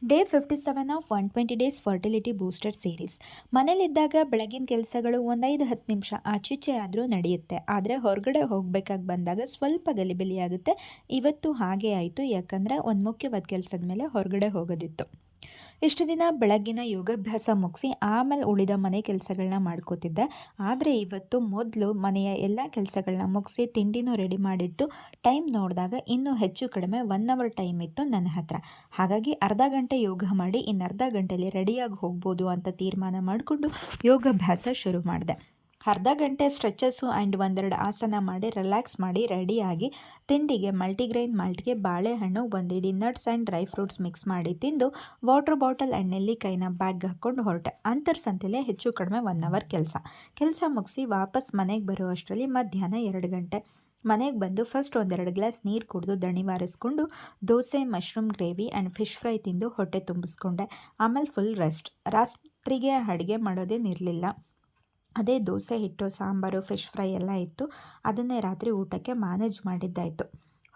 Day 57 of 120 days fertility booster series. ಮನೇಲಿದ್ದಾಗ ಬೆಳಗಿನ ಕೆಲಸಗಳು ಒಂದು 5-10 ನಿಮಿಷ ಆಚೀಚೆ ಆದರೂ ನಡೆಯುತ್ತೆ. ಆದರೆ ಹೊರಗಡೆ ಹೋಗಬೇಕಾಗಿ ಬಂದಾಗ ಸ್ವಲ್ಪ ಗಲಿಬಿಲಿಯಾಗುತ್ತೆ. ಇವತ್ತು ಹಾಗೇ ಆಯಿತು, ಯಾಕಂದರೆ ಒಂದು ಮುಖ್ಯವಾದ ಕೆಲಸದ ಮೇಲೆ ಹೊರಗಡೆ ಹೋಗೋದಿತ್ತು. ಇಷ್ಟು ದಿನ ಬೆಳಗ್ಗಿನ ಯೋಗಾಭ್ಯಾಸ ಮುಗಿಸಿ ಆಮೇಲೆ ಉಳಿದ ಮನೆ ಕೆಲಸಗಳನ್ನ ಮಾಡ್ಕೋತಿದ್ದೆ. ಆದರೆ ಇವತ್ತು ಮೊದಲು ಮನೆಯ ಎಲ್ಲ ಕೆಲಸಗಳನ್ನ ಮುಗಿಸಿ ತಿಂಡಿನೂ ರೆಡಿ ಮಾಡಿಟ್ಟು ಟೈಮ್ ನೋಡಿದಾಗ ಇನ್ನೂ ಹೆಚ್ಚು ಕಡಿಮೆ 1 ಅವರ್ ಟೈಮ್ ಇತ್ತು ನನ್ನ ಹತ್ರ. ಹಾಗಾಗಿ ಅರ್ಧ ಗಂಟೆ ಯೋಗ ಮಾಡಿ ಇನ್ನು ಅರ್ಧ ಗಂಟೆಯಲ್ಲಿ ರೆಡಿಯಾಗಿ ಹೋಗ್ಬೋದು ಅಂತ ತೀರ್ಮಾನ ಮಾಡಿಕೊಂಡು ಯೋಗಾಭ್ಯಾಸ ಶುರು ಮಾಡಿದೆ. ಅರ್ಧ ಗಂಟೆ ಸ್ಟ್ರೆಚಸ್ಸು ಆ್ಯಂಡ್ ಒಂದೆರಡು ಆಸನ ಮಾಡಿ ರಿಲ್ಯಾಕ್ಸ್ ಮಾಡಿ ರೆಡಿಯಾಗಿ ತಿಂಡಿಗೆ ಮಲ್ಟಿಗ್ರೈನ್ ಮಾಲ್ಟ್ಗೆ ಬಾಳೆಹಣ್ಣು, ಒಂದಿಡೀ nuts and dry fruits mix ಮಾಡಿ ತಿಂದು ವಾಟರ್ ಬಾಟಲ್ ಆ್ಯಂಡ್ ನೆಲ್ಲಿಕಾಯಿನ ಬ್ಯಾಗ್ ಹಾಕ್ಕೊಂಡು ಹೊರಟೆ. ಅಂತರ್ಸಂತೆಯಲ್ಲೇ ಹೆಚ್ಚು ಕಡಿಮೆ 1 ಅವರ್ ಕೆಲಸ ಮುಗಿಸಿ ವಾಪಸ್ ಮನೆಗೆ ಬರೋ ಅಷ್ಟರಲ್ಲಿ ಮಧ್ಯಾಹ್ನ 2 ಗಂಟೆ. ಮನೆಗೆ ಬಂದು ಫಸ್ಟ್ ಒಂದೆರಡು ಗ್ಲಾಸ್ ನೀರು ಕುಡಿದು ದಣಿವಾರಿಸ್ಕೊಂಡು dosa, mushroom gravy and fish fry ತಿಂದು ಹೊಟ್ಟೆ ತುಂಬಿಸ್ಕೊಂಡೆ. ಆಮೇಲೆ ಫುಲ್ ರೆಸ್ಟ್. ರಾತ್ರಿಗೆ ಅಡುಗೆ ಮಾಡೋದೇನಿರಲಿಲ್ಲ. ಅದೇ ದೋಸೆ ಹಿಟ್ಟು, ಸಾಂಬಾರು, ಫಿಶ್ ಫ್ರೈ ಎಲ್ಲ ಇತ್ತು. ಅದನ್ನೇ ರಾತ್ರಿ ಊಟಕ್ಕೆ ಮ್ಯಾನೇಜ್ ಮಾಡಿದ್ದಾಯಿತು.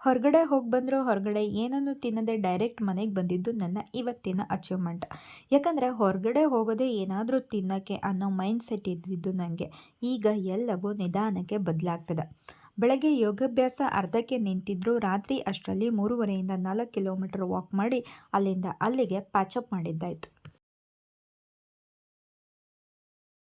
ಹೊರಗಡೆ ಹೋಗಿ ಬಂದರೂ ಹೊರಗಡೆ ಏನನ್ನು ತಿನ್ನದೆ ಡೈರೆಕ್ಟ್ ಮನೆಗೆ ಬಂದಿದ್ದು ನನ್ನ ಇವತ್ತಿನ ಅಚೀವ್ಮೆಂಟ್. ಯಾಕಂದರೆ ಹೊರಗಡೆ ಹೋಗೋದೇ ಏನಾದರೂ ತಿನ್ನೋಕ್ಕೆ ಅನ್ನೋ ಮೈಂಡ್ ಸೆಟ್ ಇದ್ದಿದ್ದು ನನಗೆ. ಈಗ ಎಲ್ಲವೂ ನಿಧಾನಕ್ಕೆ ಬದಲಾಗ್ತದೆ. ಬೆಳಗ್ಗೆ ಯೋಗಾಭ್ಯಾಸ ಅರ್ಧಕ್ಕೆ ನಿಂತಿದ್ದರೂ ರಾತ್ರಿ ಅಷ್ಟರಲ್ಲಿ 3.5 ಇಂದ 4 ಕಿಲೋಮೀಟರ್ ವಾಕ್ ಮಾಡಿ ಅಲ್ಲಿಂದ ಅಲ್ಲಿಗೆ ಪ್ಯಾಚಪ್ ಮಾಡಿದ್ದಾಯಿತು.